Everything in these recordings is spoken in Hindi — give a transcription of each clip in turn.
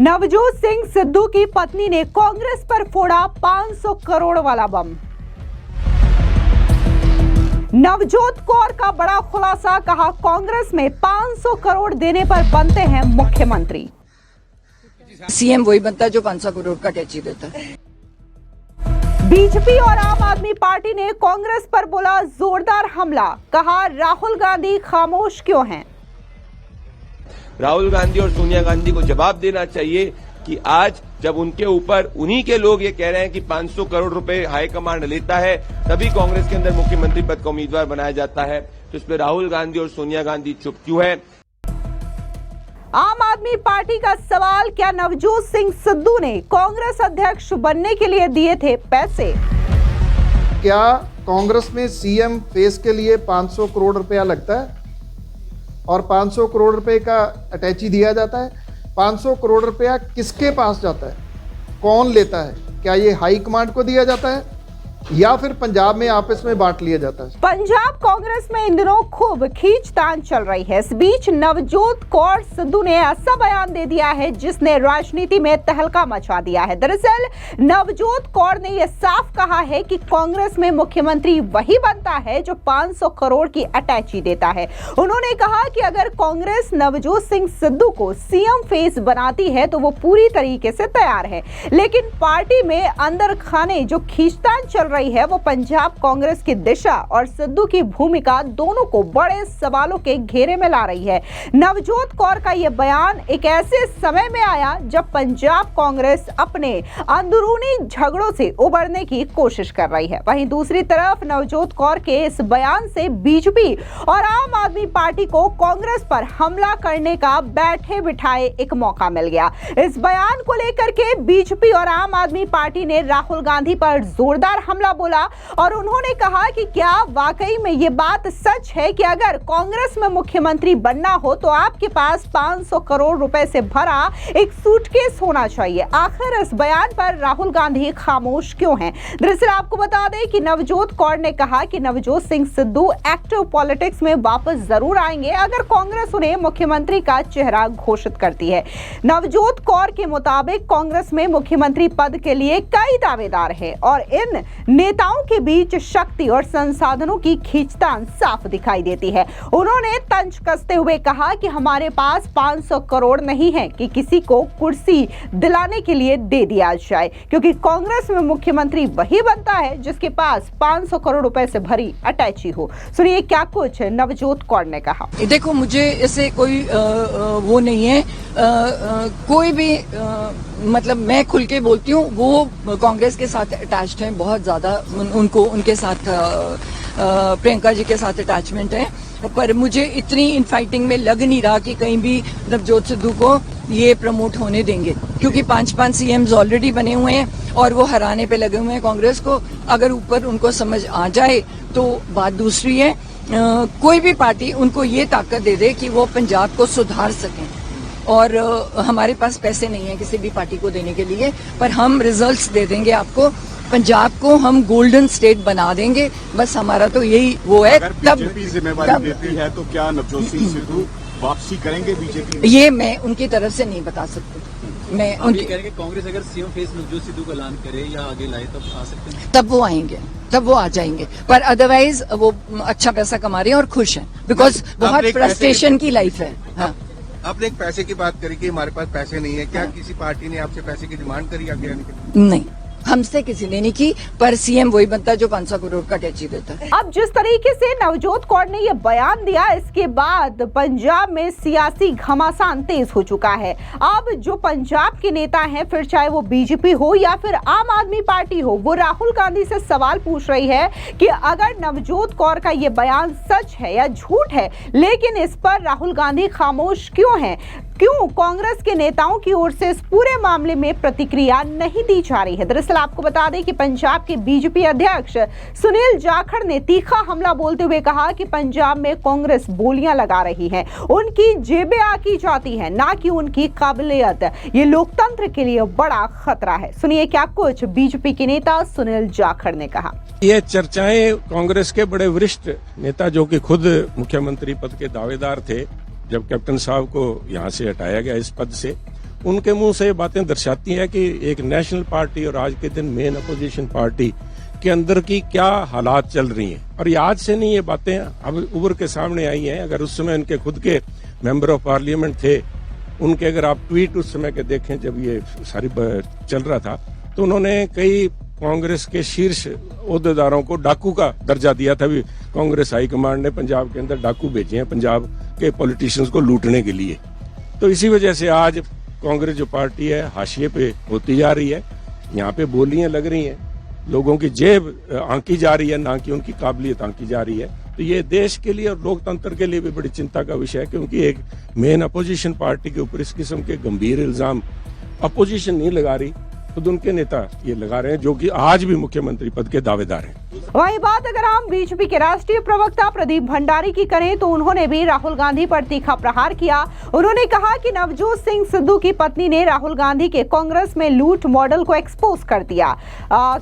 नवजोत सिंह सिद्धू की पत्नी ने कांग्रेस पर फोड़ा 500 करोड़ वाला बम। नवजोत कौर का बड़ा खुलासा, कहा कांग्रेस में 500 करोड़ देने पर बनते हैं मुख्यमंत्री। सीएम वही बनता है जो 500 करोड़ का टैक्स देता है। बीजेपी और आम आदमी पार्टी ने कांग्रेस पर बोला जोरदार हमला, कहा राहुल गांधी खामोश क्यों हैं। राहुल गांधी और सोनिया गांधी को जवाब देना चाहिए कि आज जब उनके ऊपर उन्हीं के लोग ये कह रहे हैं कि 500 करोड़ रुपए हाईकमांड लेता है तभी कांग्रेस के अंदर मुख्यमंत्री पद का उम्मीदवार बनाया जाता है, तो इस पर राहुल गांधी और सोनिया गांधी चुप क्यों है। आम आदमी पार्टी का सवाल, क्या नवजोत सिंह सिद्धू ने कांग्रेस अध्यक्ष बनने के लिए दिए थे पैसे। क्या कांग्रेस में सीएम फेस के लिए 500 करोड़ रुपया लगता है और 500 करोड़ रुपए का अटैची दिया जाता है। 500 करोड़ रुपया किसके पास जाता है, कौन लेता है, क्या ये हाई कमांड को दिया जाता है या फिर पंजाब में आपस में बांट लिया जाता है। पंजाब कांग्रेस में इन दिनों खूब खींचतान चल रही है। इस बीच नवजोत कौर सिद्धू ने ऐसा बयान दे दिया है जिसने राजनीति में तहलका मचा दिया है। दरअसल नवजोत कौर ने यह साफ कहा है कि कांग्रेस में मुख्यमंत्री वही बनता है जो 500 करोड़ की अटैची देता है। उन्होंने कहा कि अगर कांग्रेस नवजोत सिंह सिद्धू को सीएम फेस बनाती है तो वो पूरी तरीके से तैयार है, लेकिन पार्टी में अंदर खाने जो खींचतान चल रही है वो पंजाब कांग्रेस की दिशा और सिद्धू की भूमिका दोनों को बड़े सवालों के घेरे में ला रही है। नवजोत कौर का यह बयान एक ऐसे समय में आया जब पंजाब कांग्रेस अपने अंदरूनी झगड़ों से उबरने की कोशिश कर रही है। वहीं दूसरी तरफ नवजोत कौर के इस बयान से बीजेपी और आम आदमी पार्टी को कांग्रेस पर हमला करने का बैठे बिठाए एक मौका मिल गया। इस बयान को लेकर के बीजेपी और आम आदमी पार्टी ने राहुल गांधी पर जोरदार हमला बोला और उन्होंने कहा कि क्या वाकई में ये बात सच है कि अगर कांग्रेस में मुख्यमंत्री बनना हो तो आपके पास 500 करोड़ रुपए से भरा एक सूटकेस होना चाहिए। आखिर इस बयान पर राहुल गांधी खामोश क्यों हैं। दरअसल आपको बता दें कि नवजोत कौर ने कहा कि नवजोत सिंह सिद्धू एक्टिव पॉलिटिक्स में वापस जरूर आएंगे अगर कांग्रेस उन्हें मुख्यमंत्री का चेहरा घोषित करती है। नवजोत कौर के मुताबिक कांग्रेस में मुख्यमंत्री पद के लिए कई दावेदार हैं और इन नेताओं के बीच शक्ति और संसाधनों की खींचतान साफ दिखाई देती है। उन्होंने तंज कसते हुए कहा कि हमारे पास 500 करोड़ नहीं है कि किसी को कुर्सी दिलाने के लिए दे दिया जाए, क्योंकि कांग्रेस में मुख्यमंत्री वही बनता है जिसके पास 500 करोड़ रुपए से भरी अटैची हो। सुनिए क्या कुछ नवजोत कौर ने कहा। देखो, मुझे इससे कोई वो नहीं है, कोई भी मतलब मैं खुल के बोलती हूँ, वो कांग्रेस के साथ अटैच्ड हैं बहुत ज्यादा, उनको उनके साथ प्रियंका जी के साथ अटैचमेंट है, पर मुझे इतनी इनफाइटिंग में लग नहीं रहा कि कहीं भी नवजोत सिद्धू को ये प्रमोट होने देंगे, क्योंकि 5 सीएम्स ऑलरेडी बने हुए हैं और वो हराने पे लगे हुए हैं कांग्रेस को। अगर ऊपर उनको समझ आ जाए तो बात दूसरी है। कोई भी पार्टी उनको ये ताकत दे दे कि वो पंजाब को सुधार सकें, और हमारे पास पैसे नहीं है किसी भी पार्टी को देने के लिए, पर हम रिजल्ट्स दे देंगे आपको। पंजाब को हम गोल्डन स्टेट बना देंगे, बस हमारा तो यही वो है। तब जिम्मेवारी देती है तो क्या नवजोत सिंह सिद्धू वापसी करेंगे बीजेपी में? ये मैं उनकी तरफ से नहीं बता सकती। मैं उनकी कह रहे कि कांग्रेस अगर सीएम फेस नवजोत सिद्धू का ऐलान करे या आगे लाए तब आ सकते हैं, तब वो आएंगे, तब वो आ जाएंगे, पर अदरवाइज वो अच्छा पैसा कमा रहे हैं और खुश हैं, बिकॉज बहुत फ्रस्ट्रेशन की लाइफ है। हाँ, आपने एक पैसे की बात करी कि हमारे पास पैसे नहीं है, क्या किसी पार्टी ने आपसे पैसे की डिमांड करी आगे आने के लिए? नहीं, हमसे किसी ने नहीं की, पर सीएम वही बनता है जो 500 करोड़ का टैक्स देता है। अब जिस तरीके से नवजोत कौर ने यह बयान दिया, इसके बाद पंजाब में सियासी घमासान तेज हो चुका है। अब जो पंजाब के नेता हैं, फिर चाहे वो बीजेपी हो या फिर आम आदमी पार्टी हो, वो राहुल गांधी से सवाल पूछ रही है कि अगर नवजोत कौर का ये बयान सच है या झूठ है, लेकिन इस पर राहुल गांधी खामोश क्यों हैं। क्यों कांग्रेस के नेताओं की ओर से इस पूरे मामले में प्रतिक्रिया नहीं दी जा रही है। दरअसल आपको बता दें कि पंजाब के बीजेपी अध्यक्ष सुनील जाखड़ ने तीखा हमला बोलते हुए कहा कि पंजाब में कांग्रेस बोलियां लगा रही है, उनकी जेबें आकी जाती है, ना कि उनकी काबिलियत। ये लोकतंत्र के लिए बड़ा खतरा है। सुनिए क्या कुछ बीजेपी के नेता सुनील जाखड़ ने कहा। ये चर्चाएं कांग्रेस के बड़े वरिष्ठ नेता जो कि खुद मुख्यमंत्री पद के दावेदार थे, जब कैप्टन साहब को यहाँ से हटाया गया इस पद से, उनके मुंह से ये बातें दर्शाती है कि एक नेशनल पार्टी और आज के दिन मेन अपोजिशन पार्टी के अंदर की क्या हालात चल रही हैं। और ये आज से नहीं, ये बातें अब उभर के सामने आई हैं। अगर उस समय उनके खुद के मेंबर ऑफ पार्लियामेंट थे, उनके अगर आप ट्वीट उस समय के देखें जब ये सारी चल रहा था, तो उन्होंने कई कांग्रेस के शीर्ष ओहदेदारों को डाकू का दर्जा दिया था। भी कांग्रेस हाईकमांड ने पंजाब के अंदर डाकू भेजे हैं पंजाब के पॉलिटिशियंस को लूटने के लिए। तो इसी वजह से आज कांग्रेस जो पार्टी है हाशिए पे होती जा रही है। यहाँ पे बोलियां लग रही हैं, लोगों की जेब आंकी जा रही है, ना कि उनकी काबिलियत आंकी जा रही है। तो ये देश के लिए और लोकतंत्र के लिए भी बड़ी चिंता का विषय है, क्योंकि एक मेन अपोजिशन पार्टी के ऊपर इस किस्म के गंभीर इल्जाम अपोजिशन नहीं लगा रही, खुद उनके नेता ये लगा रहे हैं, जो कि आज भी मुख्यमंत्री पद के दावेदार हैं। वही बात अगर हम बीजेपी के राष्ट्रीय प्रवक्ता प्रदीप भंडारी की करें तो उन्होंने भी राहुल गांधी पर तीखा प्रहार किया। उन्होंने कहा कि नवजोत सिंह सिद्धू की पत्नी ने राहुल गांधी के कांग्रेस में लूट मॉडल को एक्सपोज कर दिया।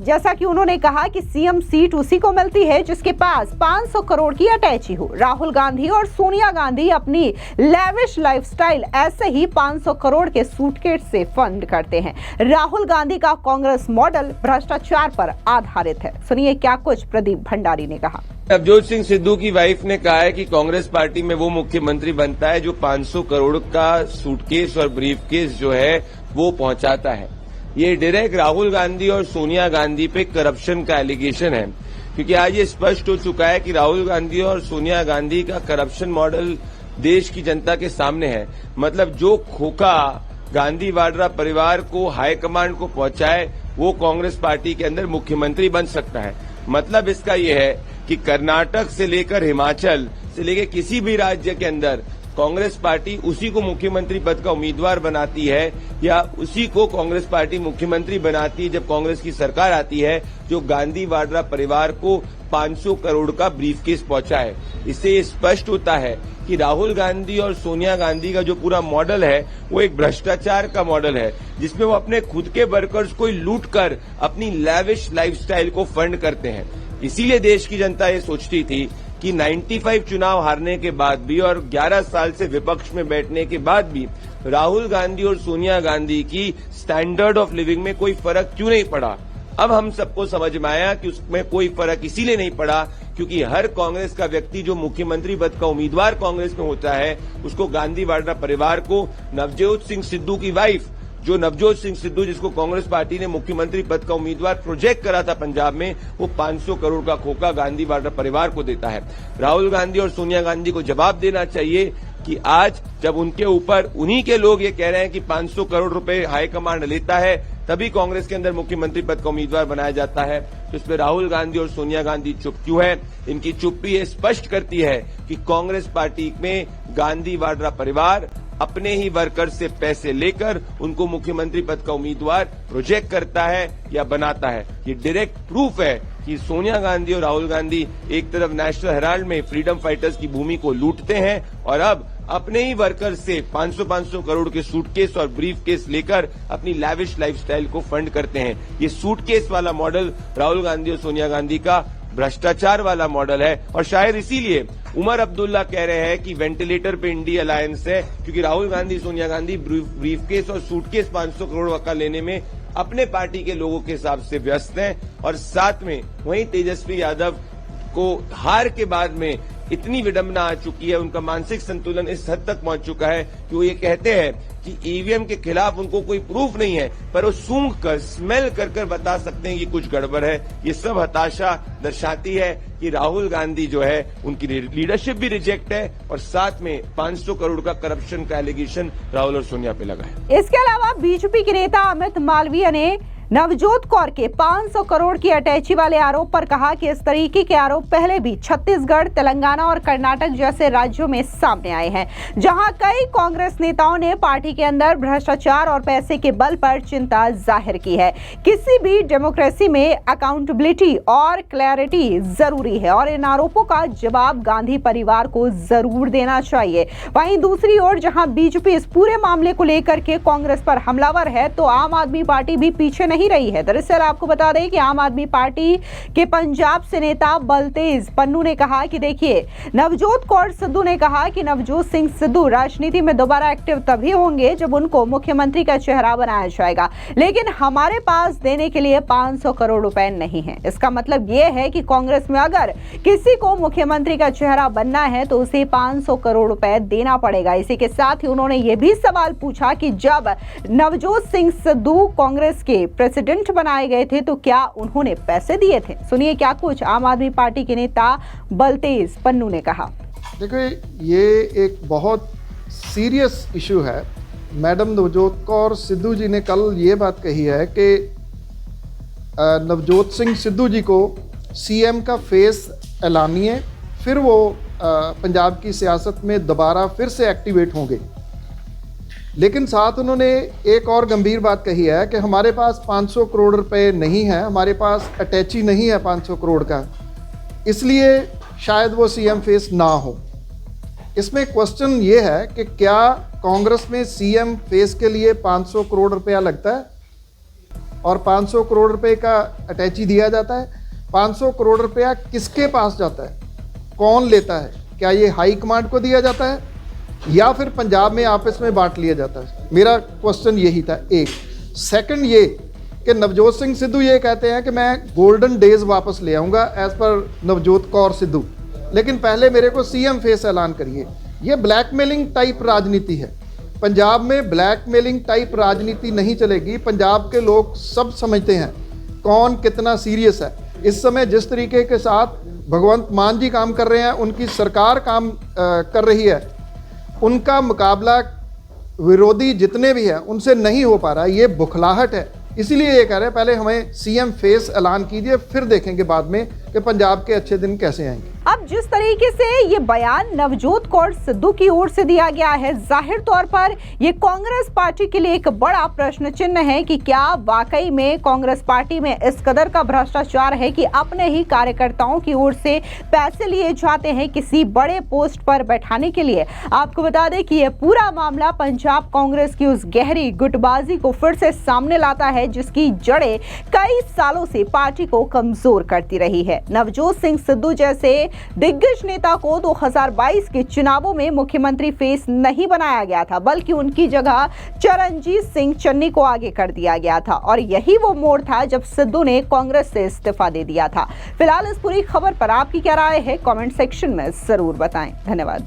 जैसा कि उन्होंने कहा कि सीएम सीट उसी को मिलती है जिसके पास 500 करोड़ की अटैची हो। राहुल गांधी और सोनिया गांधी अपनी लेविश लाइफस्टाइल ऐसे ही 500 करोड़ के सूटकेस से फंड करते हैं। राहुल गांधी का कांग्रेस मॉडल भ्रष्टाचार पर आधारित है। सुनिए क्या कुछ प्रदीप भंडारी ने कहा। नवजोत सिंह सिद्धू की वाइफ ने कहा है कि कांग्रेस पार्टी में वो मुख्यमंत्री बनता है जो 500 करोड़ का सूटकेस और ब्रीफकेस जो है वो पहुंचाता है। ये डायरेक्ट राहुल गांधी और सोनिया गांधी पे करप्शन का एलिगेशन है, क्योंकि आज ये स्पष्ट हो चुका है कि राहुल गांधी और सोनिया गांधी का करप्शन मॉडल देश की जनता के सामने है। मतलब जो खोखा गांधी वाड्रा परिवार को हाईकमांड को पहुंचाए वो कांग्रेस पार्टी के अंदर मुख्यमंत्री बन सकता है। मतलब इसका यह है कि कर्नाटक से लेकर हिमाचल से लेकर किसी भी राज्य के अंदर कांग्रेस पार्टी उसी को मुख्यमंत्री पद का उम्मीदवार बनाती है, या उसी को कांग्रेस पार्टी मुख्यमंत्री बनाती है जब कांग्रेस की सरकार आती है, जो गांधी वाड्रा परिवार को 500 करोड़ का ब्रीफकेस पहुंचा है। इससे ये स्पष्ट होता है कि राहुल गांधी और सोनिया गांधी का जो पूरा मॉडल है वो एक भ्रष्टाचार का मॉडल है, जिसमें वो अपने खुद के वर्कर्स को लूट कर अपनी लैविश लाइफस्टाइल को फंड करते हैं। इसीलिए देश की जनता ये सोचती थी कि 95 चुनाव हारने के बाद भी और 11 साल से विपक्ष में बैठने के बाद भी राहुल गांधी और सोनिया गांधी की स्टैंडर्ड ऑफ लिविंग में कोई फर्क क्यों नहीं पड़ा। अब हम सबको समझ में आया कि उसमें कोई फर्क इसीलिए नहीं पड़ा क्योंकि हर कांग्रेस का व्यक्ति जो मुख्यमंत्री पद का उम्मीदवार कांग्रेस में होता है, उसको गांधी वाड्रा परिवार को नवजोत सिंह सिद्धू की वाइफ, जो नवजोत सिंह सिद्धू जिसको कांग्रेस पार्टी ने मुख्यमंत्री पद का उम्मीदवार प्रोजेक्ट करा था पंजाब में, वो 500 करोड़ का खोखा गांधी वाड्रा परिवार को देता है। राहुल गांधी और सोनिया गांधी को जवाब देना चाहिए कि आज जब उनके ऊपर उन्हीं के लोग ये कह रहे हैं कि 500 करोड़ रुपए हाईकमांड लेता है तभी कांग्रेस के अंदर मुख्यमंत्री पद का उम्मीदवार बनाया जाता है, तो इसमें राहुल गांधी और सोनिया गांधी चुप क्यों है? इनकी चुप्पी ये स्पष्ट करती है कि कांग्रेस पार्टी में गांधी वाड्रा परिवार अपने ही वर्कर से पैसे लेकर उनको मुख्यमंत्री पद का उम्मीदवार प्रोजेक्ट करता है या बनाता है। ये डायरेक्ट प्रूफ है कि सोनिया गांधी और राहुल गांधी एक तरफ नेशनल हेराल्ड में फ्रीडम फाइटर्स की भूमि को लूटते हैं और अब अपने ही वर्कर से 500 करोड़ के सूटकेस और ब्रीफकेस लेकर अपनी लैविश लाइफस्टाइल को फंड करते हैं। ये सूटकेस वाला मॉडल राहुल गांधी और सोनिया गांधी का भ्रष्टाचार वाला मॉडल है और शायद इसीलिए उमर अब्दुल्ला कह रहे हैं कि वेंटिलेटर पे इंडी अलायंस है, क्योंकि राहुल गांधी सोनिया गांधी ब्रीफकेस और सूटकेस 500 करोड़ का लेने में अपने पार्टी के लोगों के हिसाब से व्यस्त हैं और साथ में वहीं तेजस्वी यादव को हार के बाद में इतनी विडंबना आ चुकी है, उनका मानसिक संतुलन इस हद तक पहुंच चुका है कि वो ये कहते हैं कि ईवीएम के खिलाफ उनको कोई प्रूफ नहीं है, पर वो सूंघ कर स्मेल कर कर बता सकते हैं कि कुछ गड़बड़ है। ये सब हताशा दर्शाती है कि राहुल गांधी जो है उनकी लीडरशिप भी रिजेक्ट है और साथ में 500 करोड़ का करप्शन का एलिगेशन राहुल और सोनिया पे लगा है। इसके अलावा बीजेपी के नेता अमित मालवीय ने नवजोत कौर के 500 करोड़ की अटैची वाले आरोप पर कहा कि इस तरीके के आरोप पहले भी छत्तीसगढ़, तेलंगाना और कर्नाटक जैसे राज्यों में सामने आए हैं, जहां कई कांग्रेस नेताओं ने पार्टी के अंदर भ्रष्टाचार और पैसे के बल पर चिंता जाहिर की है। किसी भी डेमोक्रेसी में अकाउंटेबिलिटी और क्लैरिटी जरूरी है और इन आरोपों का जवाब गांधी परिवार को जरूर देना चाहिए। वहीं दूसरी ओर जहां बीजेपी इस पूरे मामले को लेकर के कांग्रेस पर हमलावर है, तो आम आदमी पार्टी भी पीछे नहीं रही है। दरअसल आपको बता दें कि आम आदमी पार्टी के पंजाब से नेता बलतेज पन्नू ने कहा कि देखिए, नवजोत कौर सिद्धू ने कहा कि नवजोत सिंह सिद्धू राजनीति में दोबारा एक्टिव तभी होंगे जब उनको मुख्यमंत्री का चेहरा बनाया जाएगा, लेकिन हमारे पास देने के लिए 500 करोड़ रुपए नहीं है। इसका मतलब यह है कि कांग्रेस में अगर किसी को मुख्यमंत्री का चेहरा बनना है तो उसे 500 करोड़ रुपए देना पड़ेगा। इसी के साथ ही उन्होंने यह भी सवाल पूछा कि जब नवजोत सिंह सिद्धू कांग्रेस के प्रेसिडेंट बनाए गए थे तो क्या उन्होंने पैसे दिए थे। सुनिए क्या कुछ आम आदमी पार्टी के नेता बलतेज पन्नू ने कहा। देखिए, ये एक बहुत सीरियस इशू है। मैडम नवजोत कौर सिद्धू जी ने कल ये बात कही है कि नवजोत सिंह सिद्धू जी को सीएम का फेस ऐलानिए, फिर वो पंजाब की सियासत में दोबारा फिर से एक्टिवेट होंगे। लेकिन साथ उन्होंने एक और गंभीर बात कही है कि हमारे पास 500 करोड़ रुपए नहीं है, हमारे पास अटैची नहीं है 500 करोड़ का, इसलिए शायद वो सीएम फेस ना हो। इसमें क्वेश्चन ये है कि क्या कांग्रेस में सीएम फेस के लिए 500 करोड़ रुपया लगता है और 500 करोड़ रुपए का अटैची दिया जाता है? 500 करोड़ रुपया किसके पास जाता है, कौन लेता है? क्या ये हाई कमांड को दिया जाता है या फिर पंजाब में आपस में बांट लिया जाता है? मेरा क्वेश्चन यही था। एक सेकंड ये कि नवजोत सिंह सिद्धू ये कहते हैं कि मैं गोल्डन डेज वापस ले आऊँगा एज पर नवजोत कौर सिद्धू, लेकिन पहले मेरे को सीएम फेस ऐलान करिए। ये ब्लैकमेलिंग टाइप राजनीति है। पंजाब में ब्लैकमेलिंग टाइप राजनीति नहीं चलेगी। पंजाब के लोग सब समझते हैं कौन कितना सीरियस है। इस समय जिस तरीके के साथ भगवंत मान जी काम कर रहे हैं, उनकी सरकार काम कर रही है, उनका मुकाबला विरोधी जितने भी हैं उनसे नहीं हो पा रहा। ये बुखलाहट है। इसीलिए ये कह रहे हैं पहले हमें सीएम फेस ऐलान कीजिए, फिर देखेंगे बाद में कि पंजाब के अच्छे दिन कैसे आएंगे। अब जिस तरीके से ये बयान नवजोत कौर सिद्धू की ओर से दिया गया है, जाहिर तौर पर ये कांग्रेस पार्टी के लिए एक बड़ा प्रश्न चिन्ह है कि क्या वाकई में कांग्रेस पार्टी में इस कदर का भ्रष्टाचार है कि अपने ही कार्यकर्ताओं की ओर से पैसे लिए जाते हैं किसी बड़े पोस्ट पर बैठाने के लिए। आपको बता दें कि यह पूरा मामला पंजाब कांग्रेस की उस गहरी गुटबाजी को फिर से सामने लाता है जिसकी जड़ें कई सालों से पार्टी को कमजोर करती रही है। नवजोत सिंह सिद्धू जैसे दिग्गज नेता को 2022 के चुनावों में मुख्यमंत्री फेस नहीं बनाया गया था, बल्कि उनकी जगह चरणजीत सिंह चन्नी को आगे कर दिया गया था और यही वो मोड़ था जब सिद्धू ने कांग्रेस से इस्तीफा दे दिया था। फिलहाल इस पूरी खबर पर आपकी क्या राय है, कमेंट सेक्शन में जरूर बताएं। धन्यवाद।